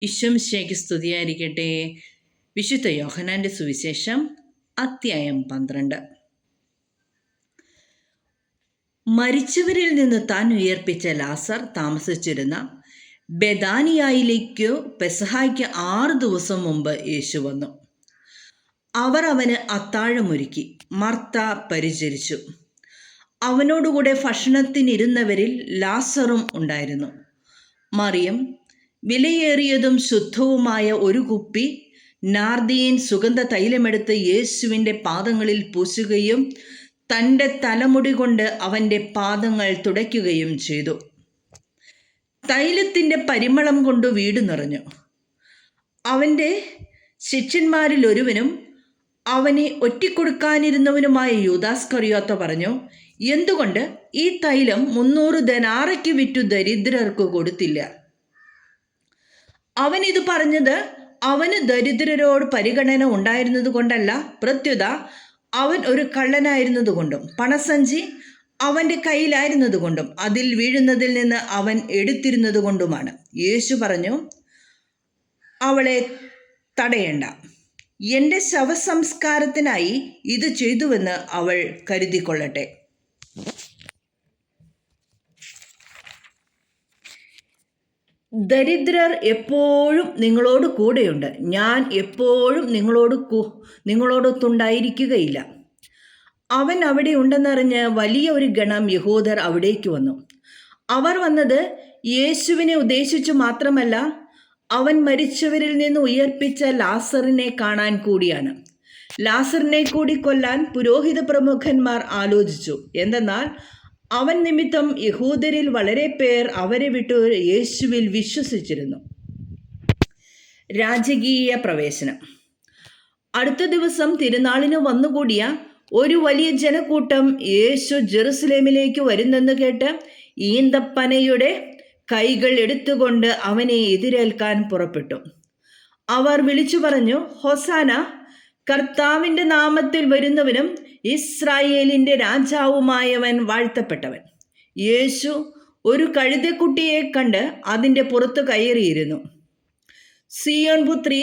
ഈശോമിശിഹായ്ക്ക് സ്തുതിയായിരിക്കട്ടെ. വിശുദ്ധ യോഹന്നാന്റെ സുവിശേഷം അധ്യായം 12. മരിച്ചവരിൽ നിന്ന് താൻ ഉയർപ്പിച്ച ലാസർ താമസിച്ചിരുന്ന ബെഥാനിയായിലേക്കു പെസഹായ്ക്ക് 6 ദിവസം മുമ്പ് യേശു വന്നു. അവർ അവന് അത്താഴമൊരുക്കി. മർത്ത പരിചരിച്ചു. അവനോടുകൂടെ ഭക്ഷണത്തിനിരുന്നവരിൽ ലാസറും ഉണ്ടായിരുന്നു. മറിയം വിലയേറിയതും ശുദ്ധവുമായ ഒരു കുപ്പി നാർദീൻ സുഗന്ധ തൈലമെടുത്ത് യേശുവിൻ്റെ പാദങ്ങളിൽ പൂശുകയും തൻ്റെ തലമുടി കൊണ്ട് അവൻ്റെ പാദങ്ങൾ തുടയ്ക്കുകയും ചെയ്തു. തൈലത്തിൻ്റെ പരിമളം കൊണ്ട് വീട് നിറഞ്ഞു. അവൻ്റെ ശിഷ്യന്മാരിൽ ഒരുവനും അവനെ ഒറ്റിക്കൊടുക്കാനിരുന്നവനുമായ യൂദാസ്കറിയോത്ത പറഞ്ഞു, എന്തുകൊണ്ട് ഈ തൈലം 300 ദനാറയ്ക്ക് വിറ്റു ദരിദ്രർക്ക് കൊടുത്തില്ല? അവൻ ഇത് പറഞ്ഞത് അവന് ദരിദ്രരോട് പരിഗണന ഉണ്ടായിരുന്നത് കൊണ്ടല്ല, പ്രത്യുത അവൻ ഒരു കള്ളനായിരുന്നത് കൊണ്ടും പണസഞ്ചി അവൻ്റെ കയ്യിലായിരുന്നത് കൊണ്ടും അതിൽ വീഴുന്നതിൽ നിന്ന് അവൻ എടുത്തിരുന്നത് കൊണ്ടുമാണ്. യേശു പറഞ്ഞു, അവളെ തടയേണ്ട. എൻ്റെ ശവസംസ്കാരത്തിനായി ഇത് ചെയ്തുവെന്ന് അവൾ കരുതിക്കൊള്ളട്ടെ. ദരിദ്രർ എപ്പോഴും നിങ്ങളോട് കൂടെയുണ്ട്. ഞാൻ എപ്പോഴും നിങ്ങളോടൊത്തുണ്ടായിരിക്കുകയില്ല. അവൻ അവിടെ ഉണ്ടെന്നറിഞ്ഞ് വലിയ ഒരു ഗണം യഹൂദർ അവിടേക്ക് വന്നു. അവർ വന്നത് യേശുവിനെ ഉദ്ദേശിച്ചു മാത്രമല്ല, അവൻ മരിച്ചവരിൽ നിന്ന് ഉയർപ്പിച്ച ലാസറിനെ കാണാൻ കൂടിയാണ്. ലാസറിനെ കൂടി കൊല്ലാൻ പുരോഹിത പ്രമുഖന്മാർ ആലോചിച്ചു. എന്തെന്നാൽ അവൻ നിമിത്തം യഹൂദരിൽ വളരെ പേർ അവരെ വിട്ടു യേശുവിൽ വിശ്വസിച്ചിരുന്നു. രാജകീയ പ്രവേശനം. അടുത്ത ദിവസം തിരുനാളിന് വന്നുകൂടിയ ഒരു വലിയ ജനക്കൂട്ടം യേശു ജെറുസലേമിലേക്ക് വരുന്നെന്ന് കേട്ട് ഈന്തപ്പനയുടെ കൈകൾ എടുത്തുകൊണ്ട് അവനെ എതിരേൽക്കാൻ പുറപ്പെട്ടു. അവർ വിളിച്ചു പറഞ്ഞു, ഹോസാന, കർത്താവിൻ്റെ നാമത്തിൽ വരുന്നവനും ഇസ്രായേലിൻ്റെ രാജാവുമായവൻ വാഴ്ത്തപ്പെട്ടവൻ. യേശു ഒരു കഴുതക്കുട്ടിയെ കണ്ട് അതിൻ്റെ പുറത്ത് കയറിയിരുന്നു. സിയോൻ പുത്രി,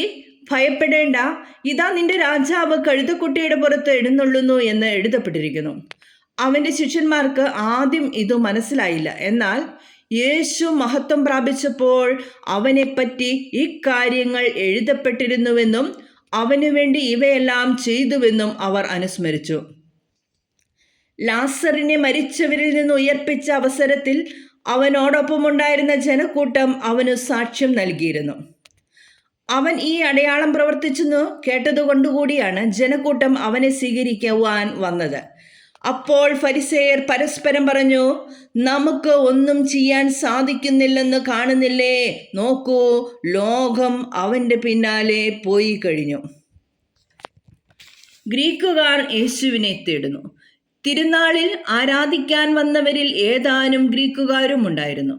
ഭയപ്പെടേണ്ട, ഇതാ നിന്റെ രാജാവ് കഴുതക്കുട്ടിയുടെ പുറത്ത് എഴുന്നള്ളുന്നു എന്ന് എഴുതപ്പെട്ടിരിക്കുന്നു. അവൻ്റെ ശിഷ്യന്മാർക്ക് ആദ്യം ഇത് മനസ്സിലായില്ല. എന്നാൽ യേശു മഹത്വം പ്രാപിച്ചപ്പോൾ അവനെപ്പറ്റി ഇക്കാര്യങ്ങൾ എഴുതപ്പെട്ടിരുന്നുവെന്നും അവനു വേണ്ടി ഇവയെല്ലാം ചെയ്തുവെന്നും അവർ അനുസ്മരിച്ചു. ലാസറിനെ മരിച്ചവരിൽ നിന്ന് ഉയർപ്പിച്ച അവസരത്തിൽ അവനോടൊപ്പമുണ്ടായിരുന്ന ജനക്കൂട്ടം അവന് സാക്ഷ്യം നൽകിയിരുന്നു. അവൻ ഈ അടയാളം പ്രവർത്തിച്ചെന്നു കേട്ടതുകൊണ്ടുകൂടിയാണ് ജനക്കൂട്ടം അവനെ സ്വീകരിക്കുവാൻ വന്നത്. അപ്പോൾ ഫരിസേയർ പരസ്പരം പറഞ്ഞു, നമുക്ക് ഒന്നും ചെയ്യാൻ സാധിക്കുന്നില്ലെന്ന് കാണുന്നില്ലേ? നോക്കൂ, ലോകം അവൻ്റെ പിന്നാലെ പോയി കഴിഞ്ഞു. ഗ്രീക്കുകാർ യേശുവിനെ തേടുന്നു. തിരുനാളിൽ ആരാധിക്കാൻ വന്നവരിൽ ഏതാനും ഗ്രീക്കുകാരും ഉണ്ടായിരുന്നു.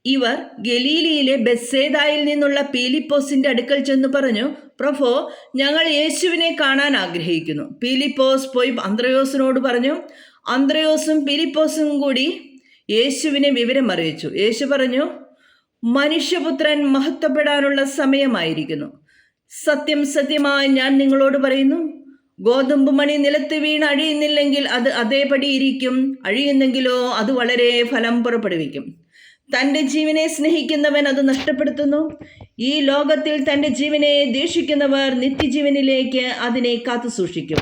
ഇവർ ഗലീലയിലെ ബെത്സേദായിൽ നിന്നുള്ള പീലിപ്പോസിന്റെ അടുക്കൽ ചെന്ന് പറഞ്ഞു, പ്രഭോ, ഞങ്ങൾ യേശുവിനെ കാണാൻ ആഗ്രഹിക്കുന്നു. പീലിപ്പോസ് പോയി അന്ത്രയോസിനോട് പറഞ്ഞു. അന്ത്രയോസും പീലിപ്പോസും കൂടി യേശുവിനെ വിവരം അറിയിച്ചു. യേശു പറഞ്ഞു, മനുഷ്യപുത്രൻ മഹത്വപ്പെടാനുള്ള സമയമായിരിക്കുന്നു. സത്യം സത്യമായി ഞാൻ നിങ്ങളോട് പറയുന്നു, ഗോതമ്പ് മണി നിലത്ത് വീണ് അഴിയുന്നില്ലെങ്കിൽ അത് അതേപടി ഇരിക്കും, അഴിയുന്നെങ്കിലോ അത് വളരെ ഫലം പുറപ്പെടുവിക്കും. തൻ്റെ ജീവനെ സ്നേഹിക്കുന്നവൻ അത് നഷ്ടപ്പെടുത്തുന്നു. ഈ ലോകത്തിൽ തൻ്റെ ജീവനെ ദ്വേഷിക്കുന്നവർ നിത്യജീവനിലേക്ക് അതിനെ കാത്തു സൂക്ഷിക്കും.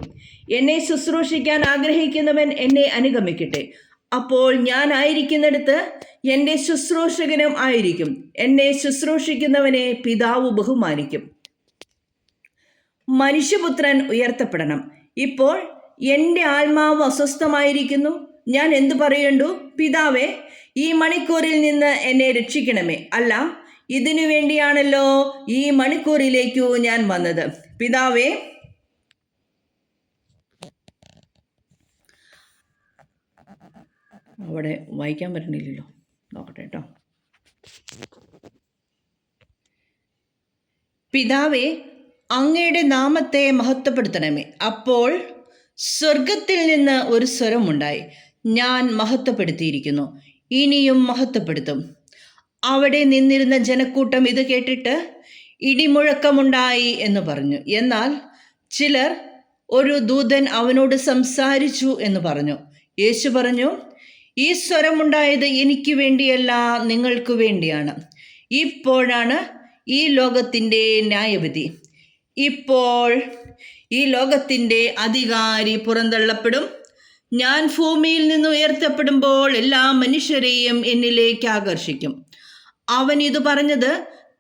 എന്നെ ശുശ്രൂഷിക്കാൻ ആഗ്രഹിക്കുന്നവൻ എന്നെ അനുഗമിക്കട്ടെ. അപ്പോൾ ഞാൻ ആയിരിക്കുന്നിടത്ത് എൻ്റെ ശുശ്രൂഷകനും ആയിരിക്കും. എന്നെ ശുശ്രൂഷിക്കുന്നവനെ പിതാവ് ബഹുമാനിക്കും. മനുഷ്യപുത്രൻ ഉയർത്തപ്പെടണം. ഇപ്പോൾ എൻ്റെ ആത്മാവ് അസ്വസ്ഥമായിരിക്കുന്നു. ഞാൻ എന്തു പറയണ്ടു? പിതാവേ, ഈ മണിക്കൂറിൽ നിന്ന് എന്നെ രക്ഷിക്കണമേ. അല്ല, ഇതിനു വേണ്ടിയാണല്ലോ ഈ മണിക്കൂറിലേക്കു ഞാൻ വന്നത്. പിതാവേ, അവിടെ വായിക്കാൻ പറ്റണില്ലല്ലോ, നോക്കട്ടെ കേട്ടോ. പിതാവേ, അങ്ങയുടെ നാമത്തെ മഹത്വപ്പെടുത്തണമേ. അപ്പോൾ സ്വർഗത്തിൽ നിന്ന് ഒരു സ്വരമുണ്ടായി, ഞാൻ മഹത്വപ്പെടുത്തിയിരിക്കുന്നു, ഇനിയും മഹത്വപ്പെടുത്തും. അവിടെ നിന്നിരുന്ന ജനക്കൂട്ടം ഇത് കേട്ടിട്ട് ഇടിമുഴക്കമുണ്ടായി എന്ന് പറഞ്ഞു. എന്നാൽ ചിലർ ഒരു ദൂതൻ അവനോട് സംസാരിച്ചു എന്ന് പറഞ്ഞു. യേശു പറഞ്ഞു, ഈ സ്വരമുണ്ടായത് എനിക്ക് വേണ്ടിയല്ല, നിങ്ങൾക്ക് വേണ്ടിയാണ്. ഇപ്പോഴാണ് ഈ ലോകത്തിൻ്റെ ന്യായവിധി. ഇപ്പോൾ ഈ ലോകത്തിൻ്റെ അധികാരി പുറന്തള്ളപ്പെടും. ഞാൻ ഭൂമിയിൽ നിന്ന് ഉയർത്തപ്പെടുമ്പോൾ എല്ലാ മനുഷ്യരെയും എന്നിലേക്ക് ആകർഷിക്കും. അവൻ ഇത് പറഞ്ഞത്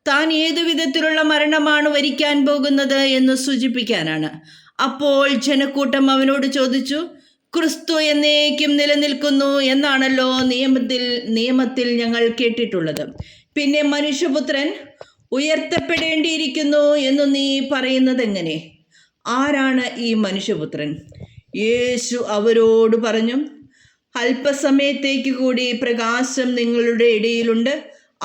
താൻ ഏതു വിധത്തിലുള്ള മരണമാണ് വരിക്കാൻ പോകുന്നത് എന്ന് സൂചിപ്പിക്കാനാണ്. അപ്പോൾ ജനക്കൂട്ടം അവനോട് ചോദിച്ചു, ക്രിസ്തു എന്നേക്കും നിലനിൽക്കുന്നു എന്നാണല്ലോ നിയമത്തിൽ ഞങ്ങൾ കേട്ടിട്ടുള്ളത്. പിന്നെ മനുഷ്യപുത്രൻ ഉയർത്തപ്പെടേണ്ടിയിരിക്കുന്നു എന്ന് നീ പറയുന്നത് എങ്ങനെ? ആരാണ് ഈ മനുഷ്യപുത്രൻ? യേശു അവരോട് പറഞ്ഞു, അല്പസമയത്തേക്ക് കൂടി പ്രകാശം നിങ്ങളുടെ ഇടയിലുണ്ട്.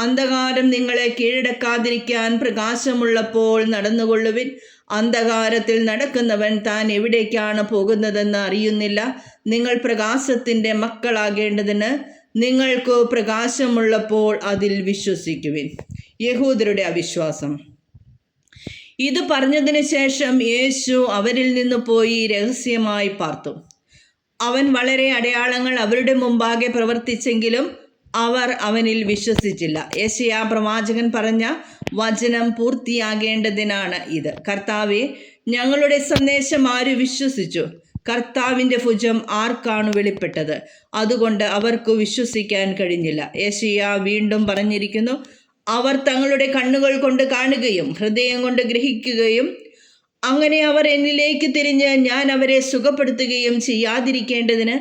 അന്ധകാരം നിങ്ങളെ കീഴടക്കാതിരിക്കാൻ പ്രകാശമുള്ളപ്പോൾ നടന്നുകൊള്ളുവിൻ. അന്ധകാരത്തിൽ നടക്കുന്നവൻ താൻ എവിടേക്കാണ് പോകുന്നതെന്ന് അറിയുന്നില്ല. നിങ്ങൾ പ്രകാശത്തിൻ്റെ മക്കളാകേണ്ടതിന് നിങ്ങൾക്ക് പ്രകാശമുള്ളപ്പോൾ അതിൽ വിശ്വസിക്കുവിൻ. യഹൂദരുടെ അവിശ്വാസം. ഇത് പറഞ്ഞതിന് ശേഷം യേശു അവരിൽ നിന്ന് പോയി രഹസ്യമായി പാർത്തു. അവൻ വളരെ അടയാളങ്ങൾ അവരുടെ മുമ്പാകെ പ്രവർത്തിച്ചെങ്കിലും അവർ അവനിൽ വിശ്വസിച്ചില്ല. യെശയ്യാ പ്രവാചകൻ പറഞ്ഞ വചനം പൂർത്തിയാകേണ്ടതിനാണ് ഇത്. കർത്താവേ, ഞങ്ങളുടെ സന്ദേശം ആര് വിശ്വസിച്ചു? കർത്താവിൻ്റെ ഭുജം ആർക്കാണ് വെളിപ്പെട്ടത്? അതുകൊണ്ട് അവർക്ക് വിശ്വസിക്കാൻ കഴിഞ്ഞില്ല. യെശയ്യാ വീണ്ടും പറഞ്ഞിരിക്കുന്നു, അവർ തങ്ങളുടെ കണ്ണുകൾ കൊണ്ട് കാണുകയും ഹൃദയം കൊണ്ട് ഗ്രഹിക്കുകയും അങ്ങനെ അവർ എന്നിലേക്ക് തിരിഞ്ഞ് ഞാൻ അവരെ സുഖപ്പെടുത്തുകയും ചെയ്യാതിരിക്കേണ്ടതിന്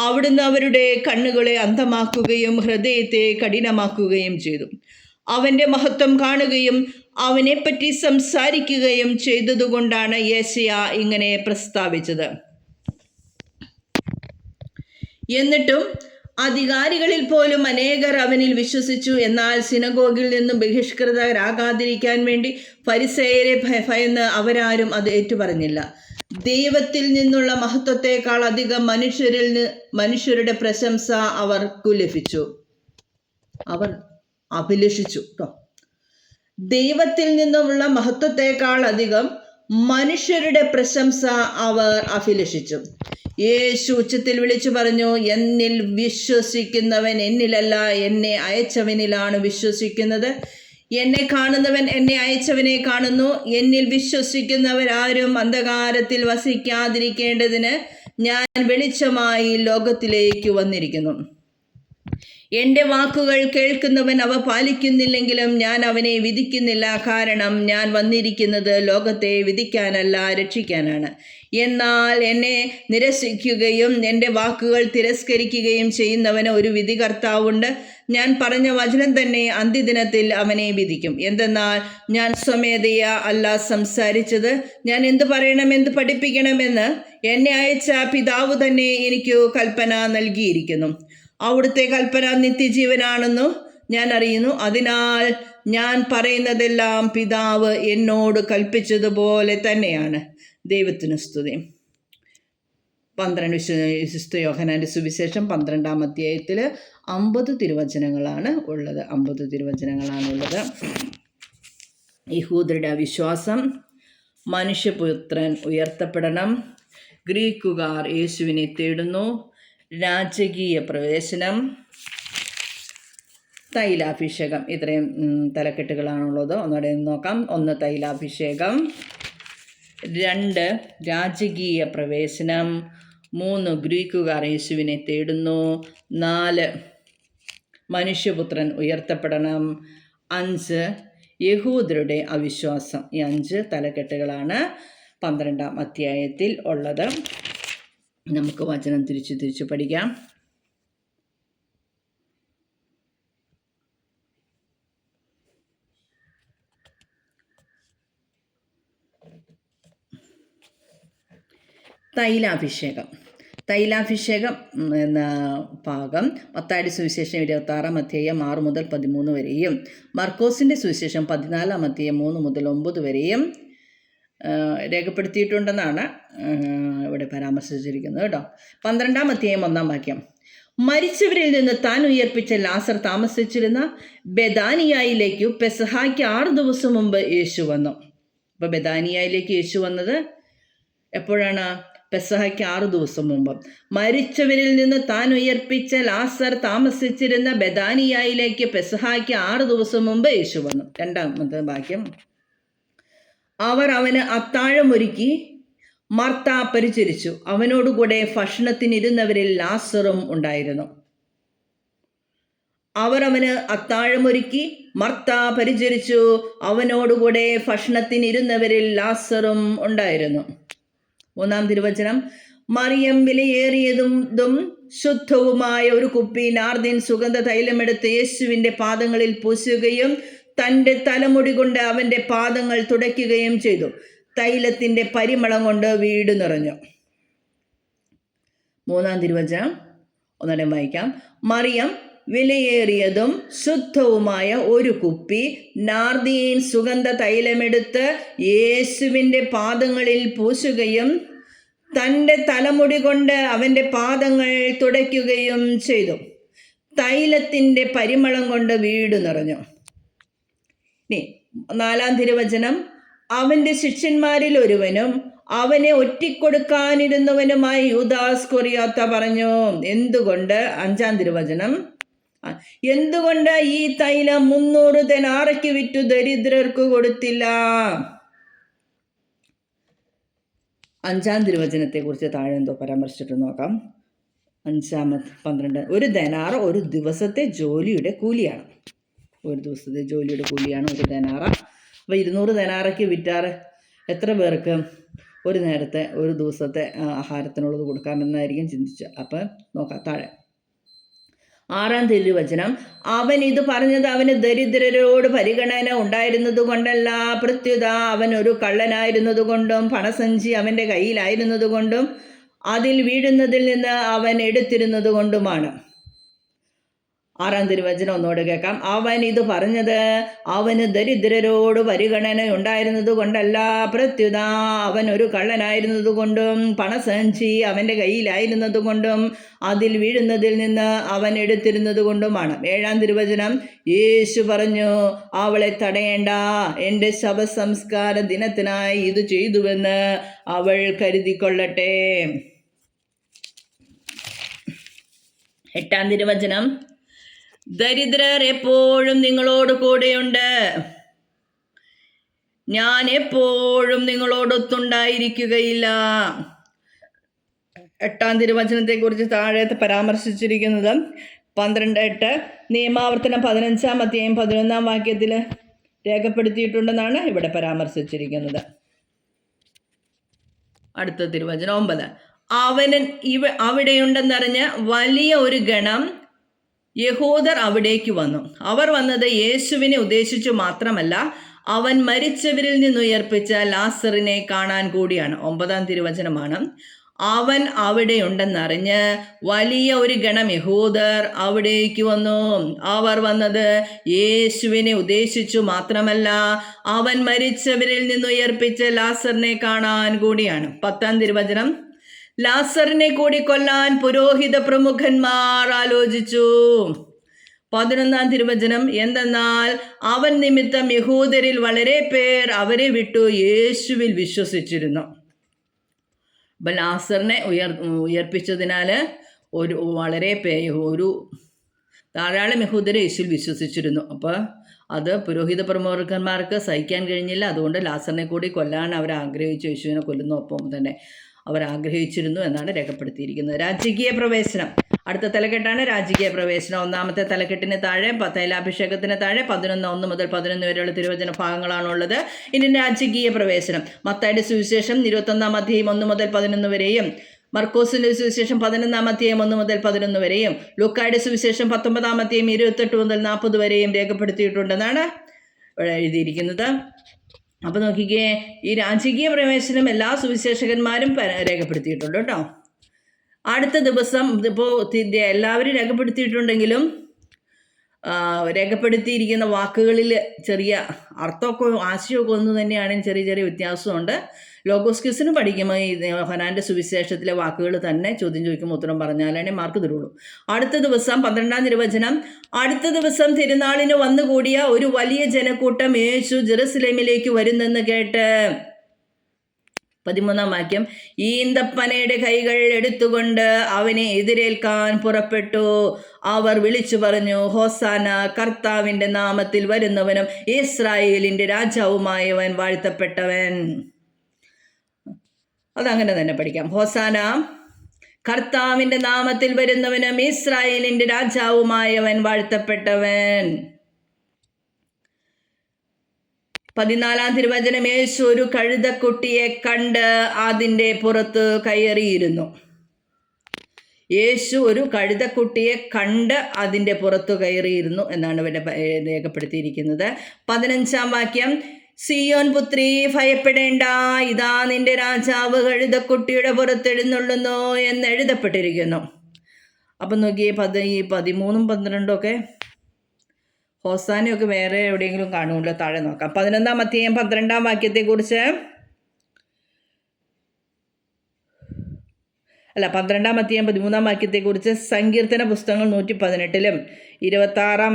അവിടുന്ന് അവരുടെ കണ്ണുകളെ അന്ധമാക്കുകയും ഹൃദയത്തെ കഠിനമാക്കുകയും ചെയ്തു. അവൻ്റെ മഹത്വം കാണുകയും അവനെപ്പറ്റി സംസാരിക്കുകയും ചെയ്തതുകൊണ്ടാണ് യെശയ്യാ ഇങ്ങനെ പ്രസ്താവിച്ചത്. എന്നിട്ടും അധികാരികളിൽ പോലും അനേകർ അവനിൽ വിശ്വസിച്ചു. എന്നാൽ സിനഗോഗിൽ നിന്നും ബഹിഷ്കൃതരാകാതിരിക്കാൻ വേണ്ടി ഫരിസേയരെ ഭയന്ന് അവരാരും അത് ഏറ്റുപറഞ്ഞില്ല. ദൈവത്തിൽ നിന്നുള്ള മഹത്വത്തെക്കാൾ അധികം മനുഷ്യരുടെ പ്രശംസ അവർക്കു ലഭിച്ചു. അവർ അഭിലഷിച്ചു കേട്ടോ. ദൈവത്തിൽ നിന്നുള്ള മഹത്വത്തെക്കാൾ അധികം മനുഷ്യരുടെ പ്രശംസ അവർ അഭിലഷിച്ചു. യേശു ഉച്ചത്തിൽ വിളിച്ചു പറഞ്ഞു, എന്നിൽ വിശ്വസിക്കുന്നവൻ എന്നിലല്ല, എന്നെ അയച്ചവനിലാണ് വിശ്വസിക്കുന്നത്. എന്നെ കാണുന്നവൻ എന്നെ അയച്ചവനെ കാണുന്നു. എന്നിൽ വിശ്വസിക്കുന്നവരാരും അന്ധകാരത്തിൽ വസിക്കാതിരിക്കേണ്ടതിന് ഞാൻ വെളിച്ചമായി ലോകത്തിലേക്ക് വന്നിരിക്കുന്നു. എൻ്റെ വാക്കുകൾ കേൾക്കുന്നവൻ അവ പാലിക്കുന്നില്ലെങ്കിലും ഞാൻ അവനെ വിധിക്കുന്നില്ല. കാരണം ഞാൻ വന്നിരിക്കുന്നത് ലോകത്തെ വിധിക്കാനല്ല, രക്ഷിക്കാനാണ്. എന്നാൽ എന്നെ നിരസിക്കുകയും എൻ്റെ വാക്കുകൾ തിരസ്കരിക്കുകയും ചെയ്യുന്നവന് ഒരു വിധികർത്താവുണ്ട്. ഞാൻ പറഞ്ഞ വചനം തന്നെ അന്ത്യദിനത്തിൽ അവനെ വിധിക്കും. എന്തെന്നാൽ ഞാൻ സ്വമേധയാ അല്ല സംസാരിച്ചത്. ഞാൻ എന്ത് പറയണം, എന്ത് പഠിപ്പിക്കണമെന്ന് എന്നെ അയച്ച പിതാവ് തന്നെ എനിക്ക് കൽപ്പന നൽകിയിരിക്കുന്നു. അവിടുത്തെ കൽപ്പന നിത്യജീവനാണെന്നു ഞാൻ അറിയുന്നു. അതിനാൽ ഞാൻ പറയുന്നതെല്ലാം പിതാവ് എന്നോട് കൽപ്പിച്ചതുപോലെ തന്നെയാണ്. ദൈവത്തിന് സ്തുതി. 12 വിശുദ്ധ യോഹന്നാൻ്റെ സുവിശേഷം 12-ാം അധ്യായത്തിൽ 50 തിരുവചനങ്ങളാണ് ഉള്ളത്. 50 തിരുവചനങ്ങളാണുള്ളത്. യഹൂദരുടെ അവിശ്വാസം, മനുഷ്യപുത്രൻ ഉയർത്തപ്പെടണം, ഗ്രീക്കുകാർ യേശുവിനെ തേടുന്നു, രാജകീയ പ്രവേശനം, തൈലാഭിഷേകം. ഇത്രയും തലക്കെട്ടുകളാണുള്ളത്. ഒന്നുകൂടെ നോക്കാം. 1 തൈലാഭിഷേകം, 2 രാജകീയ പ്രവേശനം, 3 ഗ്രീക്കുകാർ യേശുവിനെ തേടുന്നു, 4 മനുഷ്യപുത്രൻ ഉയർത്തപ്പെടണം, 5 യഹൂദരുടെ അവിശ്വാസം. ഈ 5 തലക്കെട്ടുകളാണ് 12-ാം അധ്യായത്തിൽ ഉള്ളത്. നമുക്ക് വചനം തിരിച്ചു പഠിക്കാം. തൈലാഭിഷേകം എന്ന ഭാഗം മത്തായിയുടെ സുവിശേഷം 26-ാം അധ്യായം 6 മുതൽ 13 വരെയും മർക്കോസിൻ്റെ സുവിശേഷം 14-ാം അധ്യായം 3 മുതൽ 9 വരെയും രേഖപ്പെടുത്തിയിട്ടുണ്ടെന്നാണ് ഇവിടെ പരാമർശിച്ചിരിക്കുന്നത് കേട്ടോ. 12-ാം അധ്യായം 1-ാം വാക്യം. മരിച്ചവരിൽ നിന്ന് താൻ ഉയർപ്പിച്ച ലാസർ താമസിച്ചിരുന്ന ബെഥാനിയായിലേക്ക് പെസഹായ്ക്ക് 6 ദിവസം മുമ്പ് യേശു വന്നു. അപ്പോൾ ബെഥാനിയായിലേക്ക് യേശു വന്നത് എപ്പോഴാണ്? പെസഹായ്ക്ക് 6 ദിവസം മുമ്പ്. മരിച്ചവരിൽ നിന്ന് താൻ ഉയർപ്പിച്ച ലാസർ താമസിച്ചിരുന്ന ബെഥാനിയായിലേക്ക് പെസഹായ്ക്ക് 6 ദിവസം മുമ്പ് യേശു വന്നു. 2-ാമത്തെ വാക്യം. അവർ അവന് അത്താഴമൊരുക്കി മർത്ത പരിചരിച്ചു. അവനോടുകൂടെ ഭക്ഷണത്തിനിരുന്നവരിൽ ലാസറും ഉണ്ടായിരുന്നു. അവർ അവന് അത്താഴമൊരുക്കി മർത്ത പരിചരിച്ചു. അവനോടുകൂടെ ഭക്ഷണത്തിനിരുന്നവരിൽ ലാസറും ഉണ്ടായിരുന്നു. 3-ാം തിരുവചനം. മറിയം വിലയേറിയതും ശുദ്ധവുമായ ഒരു കുപ്പി നാർദിൻ സുഗന്ധ തൈലമെടുത്ത് യേശുവിൻ്റെ പാദങ്ങളിൽ പൂശുകയും തൻ്റെ തലമുടി കൊണ്ട് അവൻ്റെ പാദങ്ങൾ തുടയ്ക്കുകയും ചെയ്തു. തൈലത്തിൻ്റെ പരിമളം കൊണ്ട് വീട് നിറഞ്ഞു. 3-ാം തിരുവചനം ഒന്നുകൂടെ വായിക്കാം. മറിയം വിലയേറിയതും ശുദ്ധവുമായ ഒരു കുപ്പി നാർദീൻ സുഗന്ധ തൈലമെടുത്ത് യേശുവിൻ്റെ പാദങ്ങളിൽ പൂശുകയും തൻ്റെ തലമുടി കൊണ്ട് അവൻ്റെ പാദങ്ങൾ തുടയ്ക്കുകയും ചെയ്തു. തൈലത്തിൻ്റെ പരിമളം കൊണ്ട് വീട് നിറഞ്ഞു. ഇനി 4-ാം തിരുവചനം. അവൻ്റെ ശിഷ്യന്മാരിൽ ഒരുവനും അവനെ ഒറ്റിക്കൊടുക്കാനിരുന്നവനുമായി യൂദാസ് ഇസ്കറിയോത്ത പറഞ്ഞു, എന്തുകൊണ്ട്? 5-ാം തിരുവചനം. എന്തുകൊണ്ട് ഈ തൈലം 300 ദെനാറയ്ക്ക് വിറ്റു ദരിദ്രർക്ക് കൊടുത്തില്ല? 5-ാം തിരുവചനത്തെ കുറിച്ച് താഴെ എന്തോ പരാമർശിച്ചിട്ട് നോക്കാം. 5-12. ഒരു ദെനാറ ഒരു ദിവസത്തെ ജോലിയുടെ കൂലിയാണ്. ഒരു ദിവസത്തെ ജോലിയുടെ കൂലിയാണ് ഒരു ദെനാറ. അപ്പോൾ 200 ദെനാറയ്ക്ക് വിറ്റാറ് എത്ര പേർക്ക് ഒരു നേരത്തെ ഒരു ദിവസത്തെ ആഹാരത്തിനുള്ളത് കൊടുക്കാമെന്നായിരിക്കും ചിന്തിച്ചത്. അപ്പം നോക്കാം താഴെ. 6-ാം തിരുവചനം. അവൻ ഇത് പറഞ്ഞത് അവന് ദരിദ്രരോട് പരിഗണന ഉണ്ടായിരുന്നത് കൊണ്ടല്ല, പ്രത്യുത അവൻ ഒരു കള്ളനായിരുന്നത് കൊണ്ടും പണസഞ്ചി അവൻ്റെ കയ്യിലായിരുന്നത് കൊണ്ടും അതിൽ വീഴുന്നതിൽ നിന്ന് അവൻ എടുത്തിരുന്നത് കൊണ്ടുമാണ്. 6-ാം തിരുവചനം ഒന്നുകൂടെ കേൾക്കാം. അവൻ ഇത് പറഞ്ഞത് അവന് ദരിദ്രരോട് പരിഗണന ഉണ്ടായിരുന്നത് കൊണ്ടല്ല, പ്രത്യുത അവൻ ഒരു കള്ളനായിരുന്നത് കൊണ്ടും പണസഞ്ചി അവൻ്റെ കയ്യിലായിരുന്നത് കൊണ്ടും അതിൽ വീഴുന്നതിൽ നിന്ന് അവൻ എടുത്തിരുന്നത് കൊണ്ടുമാണ്. 7-ാം തിരുവചനം. യേശു പറഞ്ഞു, അവളെ തടയേണ്ട, എൻ്റെ ശവസംസ്കാര ദിനത്തിനായി ഇത് ചെയ്തുവെന്ന് അവൾ കരുതിക്കൊള്ളട്ടെ. 8-ാം തിരുവചനം. ദരിദ്രർ എപ്പോഴും നിങ്ങളോട് കൂടെയുണ്ട്, ഞാൻ എപ്പോഴും നിങ്ങളോടൊത്തുണ്ടായിരിക്കുകയില്ല. 8-ാം തിരുവചനത്തെക്കുറിച്ച് താഴെ പരാമർശിച്ചിരിക്കുന്നത് 12:8 നിയമാവർത്തനം 15-ാം അധ്യായം 11-ാം വാക്യത്തിൽ രേഖപ്പെടുത്തിയിട്ടുണ്ടെന്നാണ് ഇവിടെ പരാമർശിച്ചിരിക്കുന്നത്. അടുത്ത തിരുവചനം 9. അവൻ അവിടെയുണ്ടെന്നറിഞ്ഞ് വലിയ ഒരു ഗണം യഹൂദർ അവിടേക്ക് വന്നു. അവർ വന്നത് യേശുവിനെ ഉദ്ദേശിച്ചു മാത്രമല്ല, അവൻ മരിച്ചവരിൽ നിന്നുയർപ്പിച്ച ലാസറിനെ കാണാൻ കൂടിയാണ്. 9-ാം തിരുവചനമാണ്. അവൻ അവിടെയുണ്ടെന്നറിഞ്ഞ് വലിയ ഒരു ഗണം യഹൂദർ അവിടേക്ക് വന്നു. അവർ വന്നത് യേശുവിനെ ഉദ്ദേശിച്ചു മാത്രമല്ല, അവൻ മരിച്ചവരിൽ നിന്നുയർപ്പിച്ച ലാസറിനെ കാണാൻ കൂടിയാണ്. 10-ാം തിരുവചനം. ലാസറിനെ കൂടി കൊല്ലാൻ പുരോഹിത പ്രമുഖന്മാർ ആലോചിച്ചു. 11-ാം തിരുവചനം. എന്തെന്നാൽ അവൻ നിമിത്തം യഹൂദരിൽ വളരെ പേർ അവരെ വിട്ടു യേശുവിൽ വിശ്വസിച്ചിരുന്നു. അപ്പം ലാസറിനെ ഉയർപ്പിച്ചതിനാൽ ധാരാളം യഹൂദരെ യേശുവിൽ വിശ്വസിച്ചിരുന്നു. അപ്പോൾ അത് പുരോഹിത പ്രമുഖന്മാർക്ക് സഹിക്കാൻ കഴിഞ്ഞില്ല. അതുകൊണ്ട് ലാസറിനെ കൂടി കൊല്ലാൻ അവർ ആഗ്രഹിച്ചു. യേശുവിനെ കൊല്ലുന്നു ഒപ്പം തന്നെ അവർ ആഗ്രഹിച്ചിരുന്നു എന്നാണ് രേഖപ്പെടുത്തിയിരിക്കുന്നത്. രാജകീയ പ്രവേശനം. അടുത്ത തലക്കെട്ടാണ് രാജകീയ പ്രവേശനം. 1-ാമത്തെ തലക്കെട്ടിന് താഴെ തൈലാഭിഷേകത്തിന് താഴെ 11:1 മുതൽ 11 വരെയുള്ള തിരുവചന ഭാഗങ്ങളാണുള്ളത്. ഇനി രാജകീയ പ്രവേശനം. മത്തായിയുടെ സുവിശേഷം 21-ാം അധ്യായം 1 മുതൽ 11 വരെയും, മർക്കോസിന്റെ സുവിശേഷം 11-ാം അധ്യായം 1 മുതൽ 11 വരെയും, ലൂക്കായുടെ സുവിശേഷം 19-ാം അധ്യായം 28 മുതൽ 40 വരെയും രേഖപ്പെടുത്തിയിട്ടുണ്ടെന്നാണ് എഴുതിയിരിക്കുന്നത്. അപ്പോൾ നോക്കിക്കേ, ഈ രാജകീയ പ്രവേശനം എല്ലാ സുവിശേഷകന്മാരും രേഖപ്പെടുത്തിയിട്ടുണ്ട് കേട്ടോ. അടുത്ത ദിവസം ഇപ്പോൾ എല്ലാവരും രേഖപ്പെടുത്തിയിട്ടുണ്ടെങ്കിലും രേഖപ്പെടുത്തിയിരിക്കുന്ന വാക്കുകളിൽ ചെറിയ അർത്ഥമൊക്കെ ആശയമൊക്കെ ഒന്ന് തന്നെയാണെങ്കിൽ ചെറിയ ചെറിയ വ്യത്യാസമുണ്ട്. ലോഗോസ് ക്വിസിന് പഠിക്കുമ്പോൾ ഈ യോഹന്നാൻ്റെ സുവിശേഷത്തിലെ വാക്കുകൾ തന്നെ ചോദ്യം ചോദിക്കുമ്പോൾ ഉത്തരം പറഞ്ഞാലേ മാർക്ക് തരുള്ളൂ. അടുത്ത ദിവസം 12-ാം തിരുവചനം, അടുത്ത ദിവസം തിരുനാളിന് വന്നുകൂടിയ ഒരു വലിയ ജനക്കൂട്ടം യേശു ജെറുസലേമിലേക്ക് വരുന്നെന്ന് കേട്ട് 13-ാം വാക്യം, ഈന്തപ്പനയുടെ കൈകൾ എടുത്തുകൊണ്ട് അവനെ എതിരേൽക്കാൻ പുറപ്പെട്ടു. അവർ വിളിച്ചു പറഞ്ഞു, ഹോസാന, കർത്താവിൻ്റെ നാമത്തിൽ വരുന്നവനും ഇസ്രായേലിൻ്റെ രാജാവുമായവൻ വാഴ്ത്തപ്പെട്ടവൻ. അതങ്ങനെ തന്നെ പഠിക്കാം. ഹോസാന, കർത്താവിൻ്റെ നാമത്തിൽ വരുന്നവനും ഇസ്രായേലിൻ്റെ രാജാവുമായവൻ വാഴ്ത്തപ്പെട്ടവൻ. 14-ാം തിരുവചനം, യേശു ഒരു കഴുതക്കുട്ടിയെ കണ്ട് അതിൻ്റെ പുറത്ത് കയറിയിരുന്നു. യേശു ഒരു കഴുതക്കുട്ടിയെ കണ്ട് അതിൻ്റെ പുറത്തു കയറിയിരുന്നു എന്നാണ് ഇവിടെ രേഖപ്പെടുത്തിയിരിക്കുന്നത്. 15-ാം വാക്യം, സിയോൻ പുത്രി ഭയപ്പെടേണ്ട, ഇതാ നിന്റെ രാജാവ് കഴുതക്കുട്ടിയുടെ പുറത്തെഴുന്നള്ളുന്നു എന്ന് എഴുതപ്പെട്ടിരിക്കുന്നു. അപ്പം നോക്കിയേ, ഈ 13-ഉം 12-ഉം ഒക്കെ ഹോസാനയൊക്കെ വേറെ എവിടെയെങ്കിലും കാണുമല്ലോ. താഴെ നോക്കാം. 11-ാം അധ്യായം 12-ാം വാക്യത്തെക്കുറിച്ച് 12-ാം അധ്യായം 13-ാം വാക്യത്തെക്കുറിച്ച് സങ്കീർത്തന പുസ്തകങ്ങൾ 118-ലും 26-ാം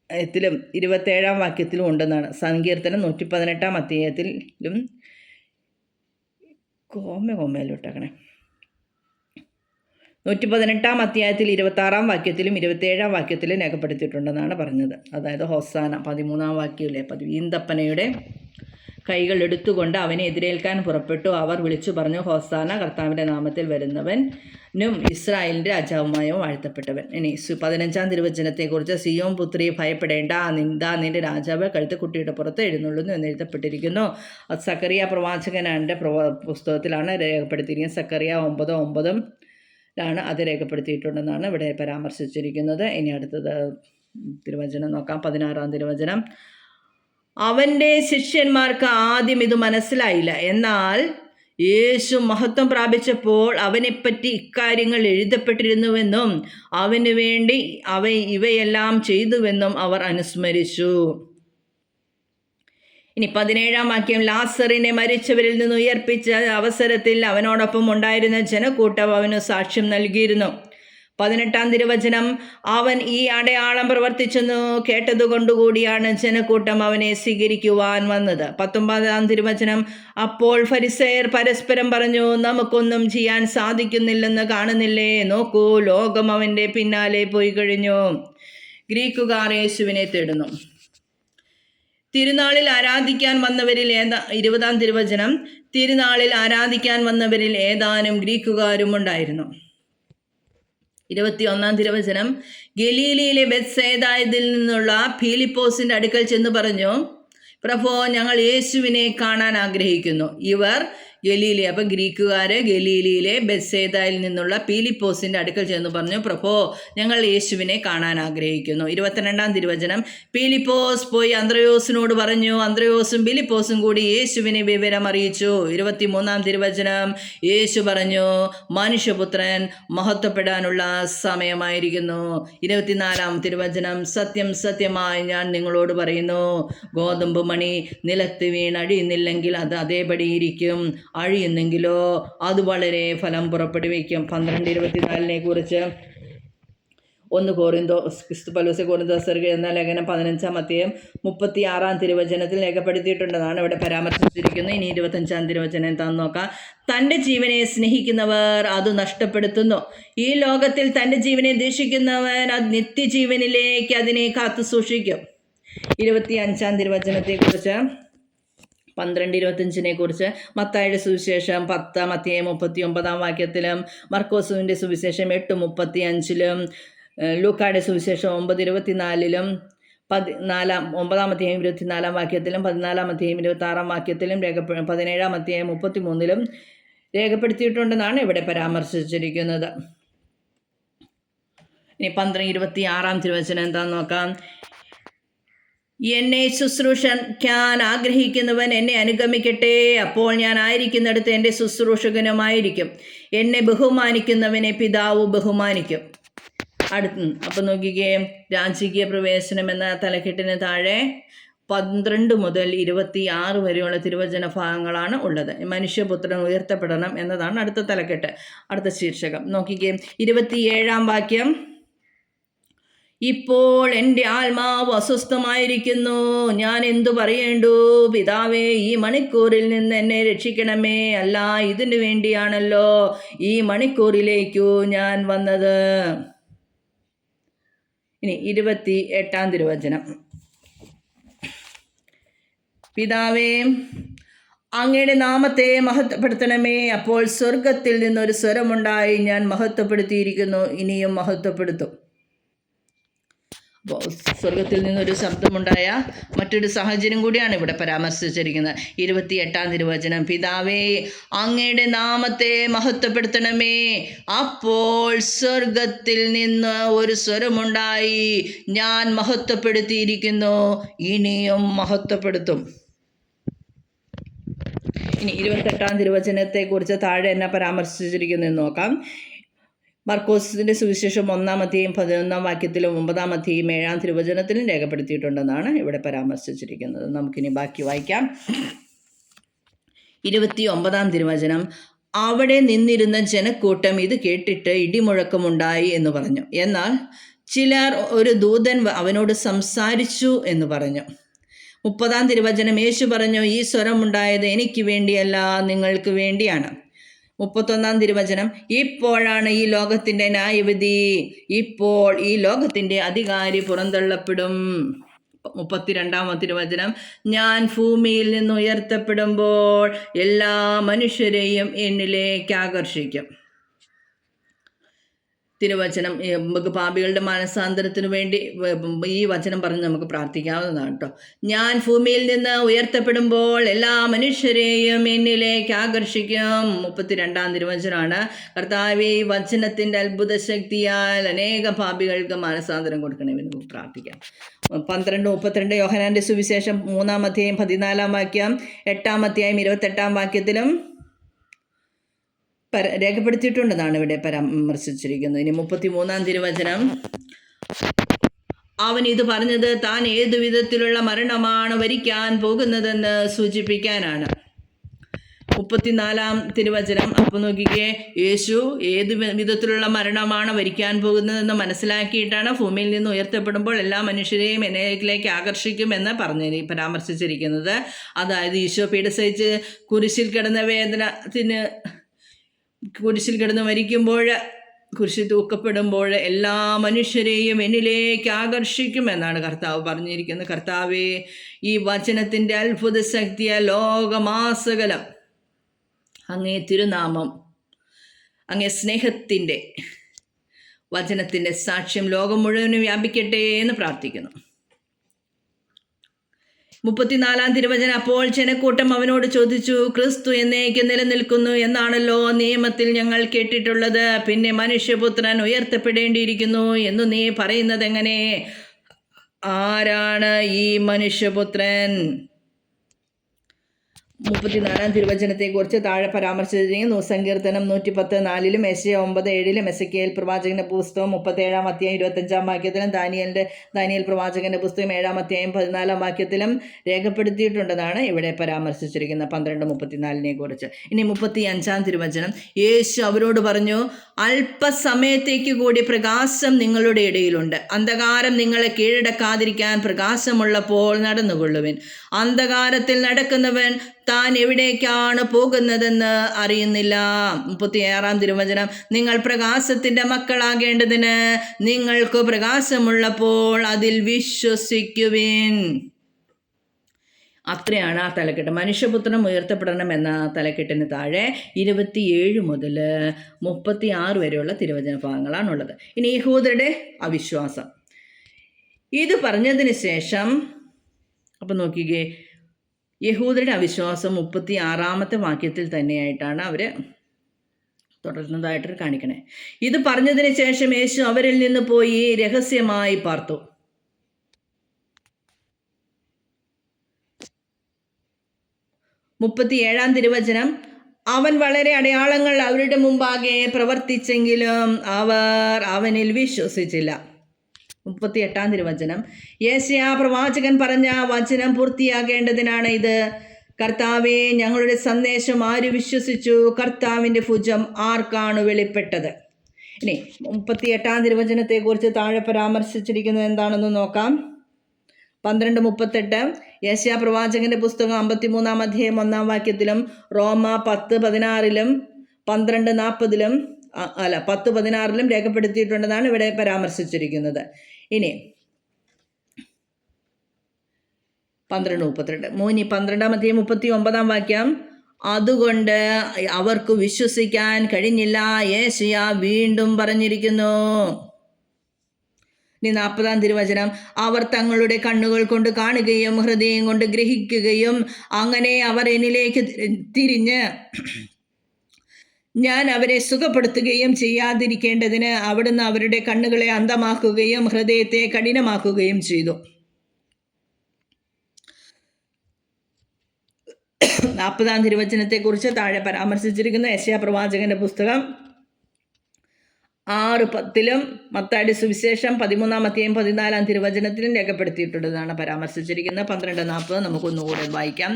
അധ്യായത്തിലും 27-ാം വാക്യത്തിലും ഉണ്ടെന്നാണ്. സങ്കീർത്തനം 118-ാം അധ്യായത്തിലും കോമയിലോട്ടാക്കണേ 118-ാം അധ്യായത്തിൽ 26-ാം വാക്യത്തിലും 27-ാം വാക്യത്തിലും രേഖപ്പെടുത്തിയിട്ടുണ്ടെന്നാണ് പറഞ്ഞത്. അതായത് ഹോസാന 13-ാം വാക്യമില്ലേ, ഈന്തപ്പനയുടെ കൈകൾ എടുത്തുകൊണ്ട് അവനെ എതിരേൽക്കാൻ പുറപ്പെട്ടു. അവർ വിളിച്ചു പറഞ്ഞു, ഹോസാന, കർത്താവിൻ്റെ നാമത്തിൽ വരുന്നവനും ഇസ്രായേലിൻ്റെ രാജാവുമായോ വാഴ്ത്തപ്പെട്ടവൻ. ഇനി 15-ാം തിരുവചനത്തെക്കുറിച്ച്, സിയോൻ പുത്രി ഭയപ്പെടേണ്ട, നിന്റെ രാജാവ് കഴുതക്കുട്ടിയുടെ പുറത്ത് എഴുന്നള്ളുന്നു എന്ന് എഴുതപ്പെട്ടിരിക്കുന്നു. അത് സക്കറിയ പ്രവാചകനാൻ്റെ പുസ്തകത്തിലാണ് രേഖപ്പെടുത്തിയിരിക്കുന്നത്. സക്കറിയ 9:9 അത് രേഖപ്പെടുത്തിയിട്ടുണ്ടെന്നാണ് ഇവിടെ പരാമർശിച്ചിരിക്കുന്നത്. ഇനി അടുത്തത് തിരുവചനം നോക്കാം. 16-ാം തിരുവചനം, അവൻ്റെ ശിഷ്യന്മാർക്ക് ആദ്യം ഇത് മനസ്സിലായില്ല. എന്നാൽ യേശു മഹത്വം പ്രാപിച്ചപ്പോൾ അവനെപ്പറ്റി ഇക്കാര്യങ്ങൾ എഴുതപ്പെട്ടിരുന്നുവെന്നും അവന് വേണ്ടി ഇവയെല്ലാം ചെയ്തുവെന്നും അവർ അനുസ്മരിച്ചു. ഇനി 17-ാം വാക്യം, ലാസറിനെ മരിച്ചവരിൽ നിന്ന് ഉയർപ്പിച്ച അവസരത്തിൽ അവനോടൊപ്പം ഉണ്ടായിരുന്ന ജനക്കൂട്ടം അവന് സാക്ഷ്യം നൽകിയിരുന്നു. 18-ാം തിരുവചനം, അവൻ ഈ അടയാളം പ്രവർത്തിച്ചെന്നു കേട്ടതുകൊണ്ടുകൂടിയാണ് ജനക്കൂട്ടം അവനെ സ്വീകരിക്കുവാൻ വന്നത്. 19-ാം തിരുവചനം, അപ്പോൾ ഫരിസേയർ പരസ്പരം പറഞ്ഞു, നമുക്കൊന്നും ചെയ്യാൻ സാധിക്കുന്നില്ലെന്ന് കാണുന്നില്ലേ? നോക്കൂ, ലോകം അവൻ്റെ പിന്നാലെ പോയി കഴിഞ്ഞു. ഗ്രീക്കുകാർ യേശുവിനെ തേടുന്നു. തിരുനാളിൽ ആരാധിക്കാൻ വന്നവരിൽ 20-ാം തിരുവചനം, തിരുനാളിൽ ആരാധിക്കാൻ വന്നവരിൽ ഏതാനും ഗ്രീക്കുകാരും ഉണ്ടായിരുന്നു. 21-ാം തിരുവചനം, ഗലീലയിലെ ബെത്സേദയിൽ നിന്നുള്ള ഫിലിപ്പോസിൻ്റെ അടുക്കൽ ചെന്ന് പറഞ്ഞു, പ്രഭോ, ഞങ്ങൾ യേശുവിനെ കാണാൻ ആഗ്രഹിക്കുന്നു. ഇവർ ഗലീല, അപ്പം ഗ്രീക്കുകാർ ഗലീലയിലെ ബെത്സേദയിൽ നിന്നുള്ള ഫിലിപ്പോസിൻ്റെ അടുക്കൽ ചെന്ന് പറഞ്ഞു, പ്രഭോ, ഞങ്ങൾ യേശുവിനെ കാണാൻ ആഗ്രഹിക്കുന്നു. 22-ാം തിരുവചനം, ഫിലിപ്പോസ് പോയി അന്ത്രയോസിനോട് പറഞ്ഞു. അന്ത്രയോസും ഫിലിപ്പോസും കൂടി യേശുവിനെ വിവരം അറിയിച്ചു. 23-ാം തിരുവചനം, യേശു പറഞ്ഞു, മനുഷ്യപുത്രൻ മഹത്വപ്പെടാനുള്ള സമയമായിരിക്കുന്നു. 24-ാം തിരുവചനം, സത്യം സത്യമായി ഞാൻ നിങ്ങളോട് പറയുന്നു, ഗോതമ്പ് മണി നിലത്ത് വീണഴിയുന്നില്ലെങ്കിൽ അത് അതേപടി ഇരിക്കും, അഴിയുന്നെങ്കിലോ അത് വളരെ ഫലം പുറപ്പെടുവിക്കും. 12:24 കുറിച്ച് 1 കൊരിന്തോസ് എന്ന ലേഖനം 15-ാം അധ്യായം 36-ാം തിരുവചനത്തിൽ രേഖപ്പെടുത്തിയിട്ടുണ്ടെന്നാണ് ഇവിടെ പരാമർശിച്ചിരിക്കുന്നത്. ഇനി 25-ാം തിരുവചനം എന്താണെന്ന് നോക്കാം. തൻ്റെ ജീവനെ സ്നേഹിക്കുന്നവർ അത് നഷ്ടപ്പെടുത്തുന്നു. ഈ ലോകത്തിൽ തൻ്റെ ജീവനെ ദ്വേഷിക്കുന്നവൻ അത് നിത്യജീവനിലേക്ക് അതിനെ കാത്തു സൂക്ഷിക്കും. 25-ാം തിരുവചനത്തെക്കുറിച്ച് 12:25 കുറിച്ച് മത്തായിയുടെ സുവിശേഷം 10-ാം അധ്യായം 39-ാം വാക്യത്തിലും, മർക്കോസിൻ്റെ സുവിശേഷം 8:35-ലും, ലൂക്കായുടെ സുവിശേഷം 9:24-ലും, 9-ാം അധ്യായം 24-ാം വാക്യത്തിലും, 14-ാം അധ്യായം 26-ാം വാക്യത്തിലും 17-ാം അധ്യായം 33-ലും രേഖപ്പെടുത്തിയിട്ടുണ്ടെന്നാണ് ഇവിടെ പരാമർശിച്ചിരിക്കുന്നത്. ഇനി 26-ാം തിരുവചനം എന്താണെന്ന് നോക്കാം. എന്നെ ശുശ്രൂഷിക്കാൻ ആഗ്രഹിക്കുന്നവൻ എന്നെ അനുഗമിക്കട്ടെ, അപ്പോൾ ഞാൻ ആയിരിക്കുന്നിടത്ത് എൻ്റെ ശുശ്രൂഷകനുമായിരിക്കും. എന്നെ ബഹുമാനിക്കുന്നവനെ പിതാവ് ബഹുമാനിക്കും. അപ്പം നോക്കിക്കേ, രാജകീയ പ്രവേശനം എന്ന തലക്കെട്ടിന് താഴെ 12 മുതൽ 26 വരെയുള്ള തിരുവചന ഭാഗങ്ങളാണ് ഉള്ളത്. മനുഷ്യപുത്രൻ ഉയർത്തപ്പെടണം എന്നതാണ് അടുത്ത തലക്കെട്ട്, അടുത്ത ശീർഷകം. നോക്കിക്കേ, 27-ാം വാക്യം. ഇപ്പോൾ എൻ്റെ ആത്മാവ് അസ്വസ്ഥമായിരിക്കുന്നു, ഞാൻ എന്തു പറയേണ്ടു? പിതാവേ, ഈ മണിക്കൂറിൽ നിന്ന് എന്നെ രക്ഷിക്കണമേ. അല്ല, ഇതിനു വേണ്ടിയാണല്ലോ ഈ മണിക്കൂറിലേക്കു ഞാൻ വന്നത്. ഇനി 28-ാം തിരുവചനം. പിതാവേ, അങ്ങയുടെ നാമത്തെ മഹത്വപ്പെടുത്തണമേ. അപ്പോൾ സ്വർഗത്തിൽ നിന്നൊരു സ്വരമുണ്ടായി, ഞാൻ മഹത്വപ്പെടുത്തിയിരിക്കുന്നു, ഇനിയും മഹത്വപ്പെടുത്തും. അപ്പോൾ സ്വർഗത്തിൽ നിന്നൊരു ശബ്ദമുണ്ടായ മറ്റൊരു സാഹചര്യം കൂടിയാണ് ഇവിടെ പരാമർശിച്ചിരിക്കുന്നത്. 28-ാം തിരുവചനം. പിതാവേ, അങ്ങയുടെ നാമത്തെ മഹത്വപ്പെടുത്തണമേ. അപ്പോൾ സ്വർഗത്തിൽ നിന്ന് ഒരു സ്വരമുണ്ടായി, ഞാൻ മഹത്വപ്പെടുത്തിയിരിക്കുന്നു, ഇനിയും മഹത്വപ്പെടുത്തും. ഇനി 28-ാം തിരുവചനത്തെക്കുറിച്ച് താഴെ എന്നെ പരാമർശിച്ചിരിക്കുന്നതെന്ന് നോക്കാം. മർക്കോസിൻ്റെ സുവിശേഷം 1-ാം അധ്യായം 11-ാം വാക്യത്തിലും 9-ാം അധ്യായം 7-ാം തിരുവചനത്തിലും രേഖപ്പെടുത്തിയിട്ടുണ്ടെന്നാണ് ഇവിടെ പരാമർശിച്ചിരിക്കുന്നത്. നമുക്കിനി ബാക്കി വായിക്കാം. 29-ാം തിരുവചനം. അവിടെ നിന്നിരുന്ന ജനക്കൂട്ടം ഇത് കേട്ടിട്ട് ഇടിമുഴക്കമുണ്ടായി എന്ന് പറഞ്ഞു. എന്നാൽ ചിലർ ഒരു ദൂതൻ അവനോട് സംസാരിച്ചു എന്ന് പറഞ്ഞു. 30-ാം തിരുവചനം. യേശു പറഞ്ഞു, ഈ സ്വരമുണ്ടായത് എനിക്ക് വേണ്ടിയല്ല, നിങ്ങൾക്ക് വേണ്ടിയാണ്. 31-ാം തിരുവചനം. ഇപ്പോഴാണ് ഈ ലോകത്തിൻ്റെ ന്യായവിധി, ഇപ്പോൾ ഈ ലോകത്തിൻ്റെ അധികാരി പുറന്തള്ളപ്പെടും. 32-ാം തിരുവചനം. ഞാൻ ഭൂമിയിൽ നിന്ന് ഉയർത്തപ്പെടുമ്പോൾ എല്ലാ മനുഷ്യരെയും എന്നിലേക്ക് ആകർഷിക്കും. തിരുവചനം. നമുക്ക് പാപികളുടെ മാനസാന്തരത്തിന് വേണ്ടി ഈ വചനം പറഞ്ഞ് നമുക്ക് പ്രാർത്ഥിക്കാവുന്നതാണ് കേട്ടോ. ഞാൻ ഭൂമിയിൽ നിന്ന് ഉയർത്തപ്പെടുമ്പോൾ എല്ലാ മനുഷ്യരെയും എന്നിലേക്ക് ആകർഷിക്കും. 32-ാം തിരുവചനമാണ്. കർത്താവേ, ഈ വചനത്തിൻ്റെ അത്ഭുത ശക്തിയാൽ അനേകം പാപികൾക്ക് മാനസാന്തരം കൊടുക്കണമെന്ന് പ്രാർത്ഥിക്കാം. 12:32 യോഹന്നാൻ്റെ സുവിശേഷം 3-ാം അധ്യായം 14-ാം വാക്യം, 8-ാം അധ്യായം 28-ാം വാക്യത്തിലും രേഖപ്പെടുത്തിയിട്ടുണ്ടെന്നാണ് ഇവിടെ പരാമർശിച്ചിരിക്കുന്നത്. ഇനി 33-ാം തിരുവചനം. അവൻ ഇത് പറഞ്ഞത് താൻ ഏതു വിധത്തിലുള്ള മരണമാണ് വരിക്കാൻ പോകുന്നതെന്ന് സൂചിപ്പിക്കാനാണ്. 34-ാം തിരുവചനം. അപ്പോൾ നോക്കിക്കേ, യേശു ഏത് വിധത്തിലുള്ള മരണമാണ് വരിക്കാൻ പോകുന്നതെന്ന് മനസ്സിലാക്കിയിട്ടാണ് ഭൂമിയിൽ നിന്ന് ഉയർത്തപ്പെടുമ്പോൾ എല്ലാ മനുഷ്യരെയും എന്നിലേക്ക് ആകർഷിക്കുമെന്ന് പരാമർശിച്ചിരിക്കുന്നത്. അതായത് ഈശോ പീഡസഹിച്ച് കുരിശിൽ കിടന്ന് മരിക്കുമ്പോൾ, കുരിശിൽ തൂക്കപ്പെടുമ്പോൾ എല്ലാ മനുഷ്യരെയും എന്നിലേക്ക് ആകർഷിക്കുമെന്നാണ് കർത്താവ് പറഞ്ഞിരിക്കുന്നത്. കർത്താവേ, ഈ വചനത്തിൻ്റെ അത്ഭുത ശക്തിയ ലോകമാസകലം അങ്ങേ തിരുനാമം, അങ്ങേ സ്നേഹത്തിൻ്റെ വചനത്തിൻ്റെ സാക്ഷ്യം ലോകം മുഴുവനും വ്യാപിക്കട്ടെ എന്ന് പ്രാർത്ഥിക്കുന്നു. 34-ാം തിരുവചനം. അപ്പോൾ ജനക്കൂട്ടം അവനോട് ചോദിച്ചു, ക്രിസ്തു എന്നേക്ക് നിലനിൽക്കുന്നു എന്നാണല്ലോ നിയമത്തിൽ ഞങ്ങൾ കേട്ടിട്ടുള്ളത്, പിന്നെ മനുഷ്യപുത്രൻ ഉയർത്തപ്പെടേണ്ടിയിരിക്കുന്നു എന്ന് നീ പറയുന്നത് എങ്ങനെ? ആരാണ് ഈ മനുഷ്യപുത്രൻ? 34-ാം തിരുവചനത്തെക്കുറിച്ച് താഴെ പരാമർശിച്ചിരിക്കുന്നു. സങ്കീർത്തനം 110:4-ലും യെശയ്യാ 9:7-ലും എസെക്കിയേൽ പ്രവാചകന്റെ പുസ്തകം 37-ാം അധ്യായം 25-ാം വാക്യത്തിലും ദാനിയേൽ പ്രവാചകന്റെ പുസ്തകം 7-ാം അധ്യായം 14-ാം വാക്യത്തിലും രേഖപ്പെടുത്തിയിട്ടുണ്ടെന്നാണ് ഇവിടെ പരാമർശിച്ചിരിക്കുന്നത്. 12:34 കുറിച്ച്. ഇനി 35-ാം തിരുവചനം. യേശു അവരോട് പറഞ്ഞു, അല്പസമയത്തേക്ക് കൂടി പ്രകാശം നിങ്ങളുടെ ഇടയിലുണ്ട്. അന്ധകാരം നിങ്ങളെ കീഴടക്കാതിരിക്കാൻ പ്രകാശമുള്ളപ്പോൾ നടന്നുകൊള്ളുവിൻ. അന്ധകാരത്തിൽ നടക്കുന്നവൻ താൻ എവിടേക്കാണ് പോകുന്നതെന്ന് അറിയുന്നില്ല. 36-ാം തിരുവചനം. നിങ്ങൾ പ്രകാശത്തിൻ്റെ മക്കളാകേണ്ടതിന് നിങ്ങൾക്ക് പ്രകാശമുള്ളപ്പോൾ അതിൽ വിശ്വസിക്കുവിൻ. അത്രയാണ് ആ തലക്കെട്ട്. മനുഷ്യപുത്രൻ ഉയർത്തപ്പെടണം എന്ന തലക്കെട്ടിന് താഴെ 27 മുതൽ 36 വരെയുള്ള തിരുവചന ഭാഗങ്ങളാണുള്ളത്. ഇനി യഹൂദരുടെ അവിശ്വാസം. ഇത് പറഞ്ഞതിന് ശേഷം അപ്പം നോക്കിക്കേ, യഹൂദരുടെ അവിശ്വാസം 36-ാമത്തെ വാക്യത്തിൽ തന്നെയായിട്ടാണ് അവർ തുടർന്നതായിട്ട് കാണിക്കണേ. ഇത് പറഞ്ഞതിന് ശേഷം യേശു അവരിൽ നിന്ന് പോയി രഹസ്യമായി പാർത്തു. 37-ാം തിരുവചനം. അവൻ വളരെ അടയാളങ്ങൾ അവരുടെ മുമ്പാകെ പ്രവർത്തിച്ചെങ്കിലും അവർ അവനിൽ വിശ്വസിച്ചില്ല. 38 തിരുവചനം. യെശയ്യാ പ്രവാചകൻ പറഞ്ഞ വചനം പൂർത്തിയാകേണ്ടതിനാണ് ഇത്. കർത്താവേ, ഞങ്ങളുടെ സന്ദേശം ആര് വിശ്വസിച്ചു? കർത്താവിൻ്റെ ഭുജം ആർക്കാണ് വെളിപ്പെട്ടത്? ഇനി 38 തിരുവചനത്തെക്കുറിച്ച് താഴെ പരാമർശിച്ചിരിക്കുന്നത് എന്താണെന്ന് നോക്കാം. 12:38 യെശയ്യാ പ്രവാചകന്റെ പുസ്തകം 53 അധ്യായം 1 വാക്യത്തിലും റോമ 10:16 12:40 10:16 രേഖപ്പെടുത്തിയിട്ടുണ്ടെന്നാണ് ഇവിടെ പരാമർശിച്ചിരിക്കുന്നത്. ഇനി 12:32 12 അധ്യായം 39 വാക്യം. അതുകൊണ്ട് അവർക്ക് വിശ്വസിക്കാൻ കഴിഞ്ഞില്ല, യെശയ്യാ വീണ്ടും പറഞ്ഞിരിക്കുന്നു. ഇനി 40 തിരുവചനം. അവർ തങ്ങളുടെ കണ്ണുകൾ കൊണ്ട് കാണുകയും ഹൃദയം കൊണ്ട് ഗ്രഹിക്കുകയും അങ്ങനെ അവർ എന്നിലേക്ക് തിരിഞ്ഞ് ഞാൻ അവരെ സുഖപ്പെടുത്തുകയും ചെയ്യാതിരിക്കേണ്ടതിന് അവിടുന്ന് അവരുടെ കണ്ണുകളെ അന്ധമാക്കുകയും ഹൃദയത്തെ കഠിനമാക്കുകയും ചെയ്തു. 40 തിരുവചനത്തെക്കുറിച്ച് താഴെ പരാമർശിച്ചിരിക്കുന്ന യെശയ്യാ പ്രവാചകന്റെ പുസ്തകം 6:10 മത്തായിയുടെ സുവിശേഷം 13 അധ്യായം 14 തിരുവചനത്തിലും രേഖപ്പെടുത്തിയിട്ടുള്ളതാണ് പരാമർശിച്ചിരിക്കുന്നത്. 12:40 നമുക്കൊന്നുകൂടെ വായിക്കാം.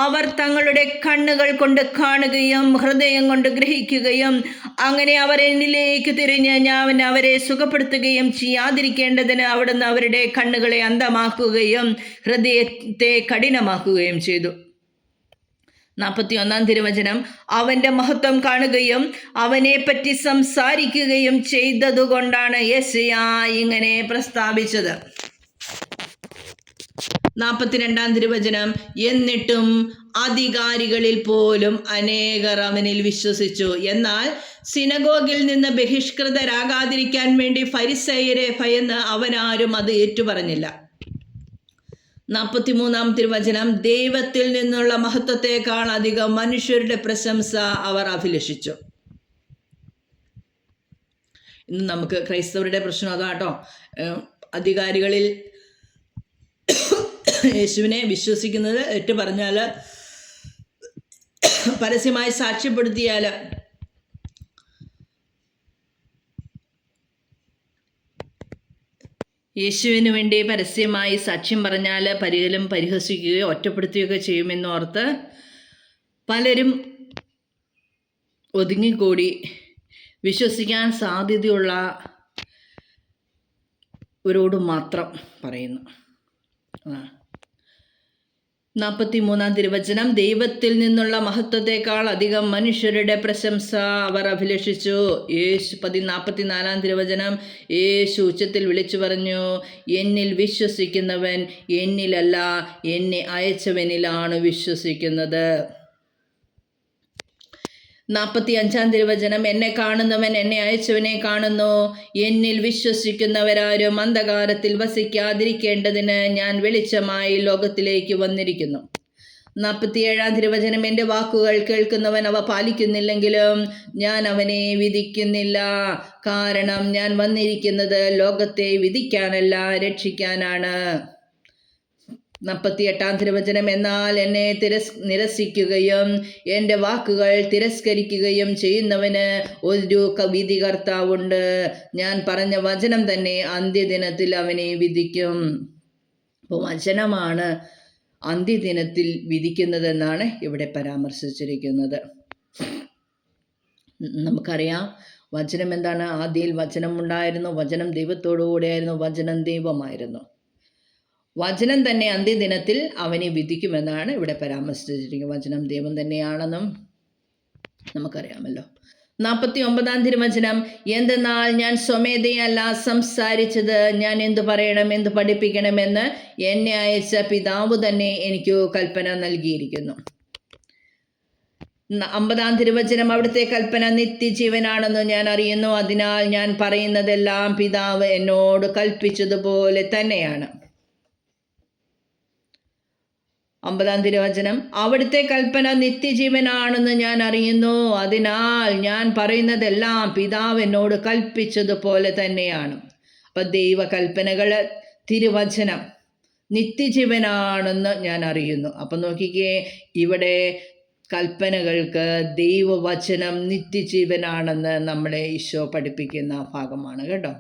അവർ തങ്ങളുടെ കണ്ണുകൾ കൊണ്ട് കാണുകയും ഹൃദയം കൊണ്ട് ഗ്രഹിക്കുകയും അങ്ങനെ അവർ എന്നിലേക്ക് തിരിഞ്ഞ് ഞാൻ അവരെ സുഖപ്പെടുത്തുകയും ചെയ്യാതിരിക്കേണ്ടതിന് അവിടുന്ന് അവരുടെ കണ്ണുകളെ അന്ധമാക്കുകയും ഹൃദയത്തെ കഠിനമാക്കുകയും ചെയ്തു. 41 തിരുവചനം. അവൻ്റെ മഹത്വം കാണുകയും അവനെപ്പറ്റി സംസാരിക്കുകയും ചെയ്തതുകൊണ്ടാണ് യെശയ്യാ ഇങ്ങനെ പ്രസ്താവിച്ചത്. 42 തിരുവചനം. എന്നിട്ടും അധികാരികളിൽ പോലും അനേകർ അവനിൽ വിശ്വസിച്ചു. എന്നാൽ സിനഗോഗിൽ നിന്ന് ബഹിഷ്കൃതരാകാതിരിക്കാൻ വേണ്ടി ഫരിസേയരെ ഭയന്ന് അവനാരും അത് ഏറ്റുപറഞ്ഞില്ല. 43 തിരുവചനം. ദൈവത്തിൽ നിന്നുള്ള മഹത്വത്തെക്കാൾ അധികം മനുഷ്യരുടെ പ്രശംസ അവർ അഭിലഷിച്ചു. ഇന്ന് നമുക്ക് ക്രൈസ്തവരുടെ പ്രശ്നം അതാട്ടോ. അധികാരികളിൽ യേശുവിനെ വിശ്വസിക്കുന്നത് ഏറ്റു പറഞ്ഞാൽ, പരസ്യമായി സാക്ഷ്യപ്പെടുത്തിയാൽ യേശുവിന് വേണ്ടി പരസ്യമായി സാക്ഷ്യം പറഞ്ഞാൽ പരിഹസിക്കുകയോ ഒറ്റപ്പെടുത്തുകയോ ചെയ്യുമെന്നോർത്ത് പലരും ഒതുങ്ങിക്കൂടി വിശ്വസിക്കാൻ സാധ്യതയുള്ളവരോട് മാത്രം പറയുന്നു. 43 തിരുവചനം. ദൈവത്തിൽ നിന്നുള്ള മഹത്വത്തെക്കാൾ അധികം മനുഷ്യരുടെ പ്രശംസ അവർ അഭിലഷിച്ചു. 44 തിരുവചനം. യേശു ഉച്ചത്തിൽ വിളിച്ചു പറഞ്ഞു, എന്നിൽ വിശ്വസിക്കുന്നവൻ എന്നിലല്ല, എന്നെ അയച്ചവനിലാണ് വിശ്വസിക്കുന്നത്. 45 തിരുവചനം. എന്നെ കാണുന്നവൻ എന്നെ അയച്ചവനെ കാണുന്നു. എന്നിൽ വിശ്വസിക്കുന്നവരാരും അന്ധകാരത്തിൽ വസിക്കാതിരിക്കേണ്ടതിന് ഞാൻ വെളിച്ചമായി ലോകത്തിലേക്ക് വന്നിരിക്കുന്നു. 47 തിരുവചനം. എൻ്റെ വാക്കുകൾ കേൾക്കുന്നവൻ അവ പാലിക്കുന്നില്ലെങ്കിലും ഞാൻ അവനെ വിധിക്കുന്നില്ല. കാരണം ഞാൻ വന്നിരിക്കുന്നത് ലോകത്തെ വിധിക്കാനല്ല, രക്ഷിക്കാനാണ്. 48 തിരുവചനം. എന്നാൽ എന്നെ നിരസിക്കുകയും എൻ്റെ വാക്കുകൾ തിരസ്കരിക്കുകയും ചെയ്യുന്നവന് ഒരു വിധികർത്താവുണ്ട്. ഞാൻ പറഞ്ഞ വചനം തന്നെ അന്ത്യദിനത്തിൽ അവനെ വിധിക്കും. അപ്പോൾ വചനമാണ് അന്ത്യദിനത്തിൽ വിധിക്കുന്നതെന്നാണ് ഇവിടെ പരാമർശിച്ചിരിക്കുന്നത്. നമുക്കറിയാം വചനം എന്താണ്. ആദിയിൽ വചനം ഉണ്ടായിരുന്നു, വചനം ദൈവത്തോടു കൂടെയായിരുന്നു, വചനം ദൈവമായിരുന്നു. വചനം തന്നെ അന്ത്യദിനത്തിൽ അവനെ വിധിക്കുമെന്നാണ് ഇവിടെ പരാമർശിച്ചിരിക്കുന്നത്. വചനം ദൈവം തന്നെയാണെന്നും നമുക്കറിയാമല്ലോ. 49 തിരുവചനം. എന്തെന്നാൽ ഞാൻ സ്വമേധയല്ല സംസാരിച്ചത്, ഞാൻ എന്തു പറയണം എന്തു പഠിപ്പിക്കണമെന്ന് എന്നെ അയച്ച പിതാവ് തന്നെ എനിക്ക് കൽപ്പന നൽകിയിരിക്കുന്നു. 50 തിരുവചനം. അവിടുത്തെ കൽപ്പന നിത്യജീവനാണെന്ന് ഞാൻ അറിയുന്നു, അതിനാൽ ഞാൻ പറയുന്നതെല്ലാം പിതാവ് എന്നോട് കൽപ്പിച്ചതുപോലെ തന്നെയാണ്. 50 തിരുവചനം. അവിടുത്തെ കൽപ്പന നിത്യജീവനാണെന്ന് ഞാൻ അറിയുന്നു, അതിനാൽ ഞാൻ പറയുന്നതെല്ലാം പിതാവ് എന്നോട് കൽപ്പിച്ചതുപോലെ തന്നെയാണ്. അപ്പം ദൈവകൽപ്പനകൾ, തിരുവചനം നിത്യജീവനാണെന്ന് ഞാൻ അറിയുന്നു. അപ്പം നോക്കിക്കേ, ഇവിടെ കൽപ്പനകൾക്ക് ദൈവവചനം നിത്യജീവനാണെന്ന് നമ്മളെ ഈശോ പഠിപ്പിക്കുന്ന ഭാഗമാണ് കേട്ടോ.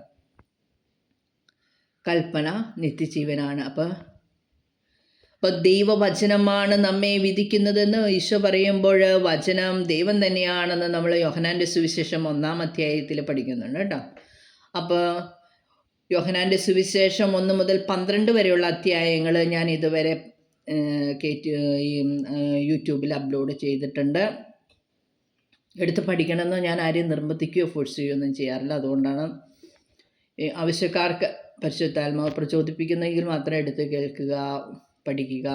കൽപ്പന നിത്യജീവനാണ്. അപ്പോൾ ദൈവവചനമാണ് നമ്മെ വിധിക്കുന്നതെന്ന് ഈശോ പറയുമ്പോൾ വചനം ദൈവം തന്നെയാണെന്ന് നമ്മൾ യോഹന്നാൻ്റെ സുവിശേഷം 1-ാം അധ്യായത്തിൽ പഠിക്കുന്നുണ്ട് കേട്ടോ. അപ്പോൾ യോഹന്നാൻ്റെ സുവിശേഷം 1 മുതൽ 12 വരെയുള്ള അധ്യായങ്ങൾ ഞാൻ ഇതുവരെ യൂട്യൂബിൽ അപ്ലോഡ് ചെയ്തിട്ടുണ്ട്. എടുത്ത് പഠിക്കണമെന്ന് ഞാൻ ആരെയും നിർബന്ധിക്കുകയോ ഫോഴ്സ് ചെയ്യുകയൊന്നും ചെയ്യാറില്ല. അതുകൊണ്ടാണ് ആവശ്യക്കാർക്ക് പരിശുദ്ധാത്മാവ് പ്രചോദിപ്പിക്കുന്നെങ്കിൽ മാത്രം എടുത്ത് കേൾക്കുക, പഠിക്കുക.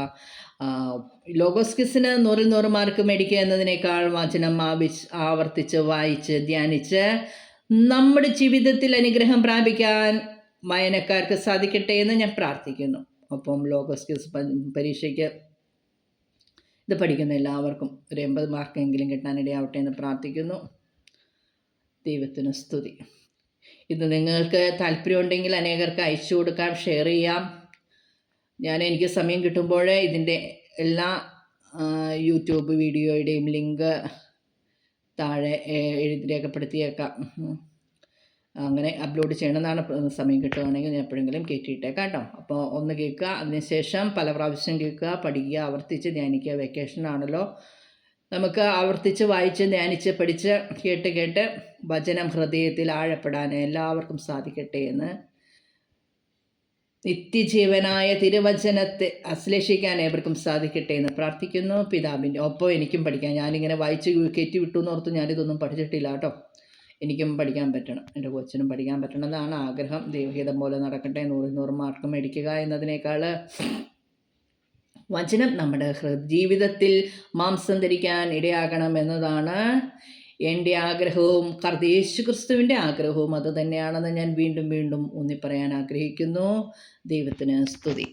ലോഗോസ് ക്വിസിന് 100 മാർക്ക് മേടിക്കുക എന്നതിനേക്കാൾ വചനം ആവർത്തിച്ച് വായിച്ച് ധ്യാനിച്ച് നമ്മുടെ ജീവിതത്തിൽ അനുഗ്രഹം പ്രാപിക്കാൻ വായനക്കാർക്ക് സാധിക്കട്ടെ എന്ന് ഞാൻ പ്രാർത്ഥിക്കുന്നു. ഒപ്പം ലോഗോസ് ക്വിസ് പരീക്ഷയ്ക്ക് ഇത് പഠിക്കുന്ന എല്ലാവർക്കും ഒരു 80 മാർക്കെങ്കിലും കിട്ടാനിടയാവട്ടെ എന്ന് പ്രാർത്ഥിക്കുന്നു. ദൈവത്തിന് സ്തുതി. ഇത് നിങ്ങൾക്ക് താല്പര്യമുണ്ടെങ്കിൽ അനേകർക്ക് അയച്ചു കൊടുക്കാം, ഷെയർ ചെയ്യാം. എനിക്ക് സമയം കിട്ടുമ്പോൾ ഇതിൻ്റെ എല്ലാ യൂട്യൂബ് വീഡിയോയുടെയും ലിങ്ക് താഴെ രേഖപ്പെടുത്തിയേക്കാം. അങ്ങനെ അപ്ലോഡ് ചെയ്യണമെന്നാണ്. സമയം കിട്ടുകയാണെങ്കിൽ ഞാൻ എപ്പോഴെങ്കിലും കയറ്റിയിട്ടേക്കാം കേട്ടോ. അപ്പോൾ ഒന്ന് കേൾക്കുക, അതിനുശേഷം പല പ്രാവശ്യം കേൾക്കുക, പഠിക്കുക, ആവർത്തിച്ച് ധ്യാനിക്കുക. വെക്കേഷൻ ആണല്ലോ, നമുക്ക് ആവർത്തിച്ച് വായിച്ച് ധ്യാനിച്ച് പഠിച്ച് കേട്ട് വചനം ഹൃദയത്തിൽ ആഴപ്പെടാൻ എല്ലാവർക്കും സാധിക്കട്ടെ എന്ന് നിത്യജീവനായ തിരുവചനത്തെ അശ്ലേഷിക്കാൻ ഏവർക്കും സാധിക്കട്ടെ എന്ന് പ്രാർത്ഥിക്കുന്നു. പിതാവിൻ്റെ ഒപ്പം എനിക്കും പഠിക്കാം. ഞാനിങ്ങനെ വായിച്ച് കയറ്റി വിട്ടു എന്നോർത്ത് ഞാനിതൊന്നും പഠിച്ചിട്ടില്ല കേട്ടോ. എനിക്കും പഠിക്കാൻ പറ്റണം, എൻ്റെ കൊച്ചിനും പഠിക്കാൻ പറ്റണം എന്നാണ് ആഗ്രഹം. ദൈവഹിതം പോലെ നടക്കട്ടെ. 100 മാർക്ക് മേടിക്കുക എന്നതിനേക്കാൾ വചനം നമ്മുടെ ജീവിതത്തിൽ മാംസം ധരിക്കാൻ ഇടയാകണം എന്നതാണ് എൻ്റെ ആഗ്രഹവും യേശു ക്രിസ്തുവിൻ്റെ ആഗ്രഹവും അത് തന്നെയാണെന്ന് ഞാൻ വീണ്ടും ഊന്നിപ്പറയാൻ ആഗ്രഹിക്കുന്നു. ദൈവത്തിന് സ്തുതി.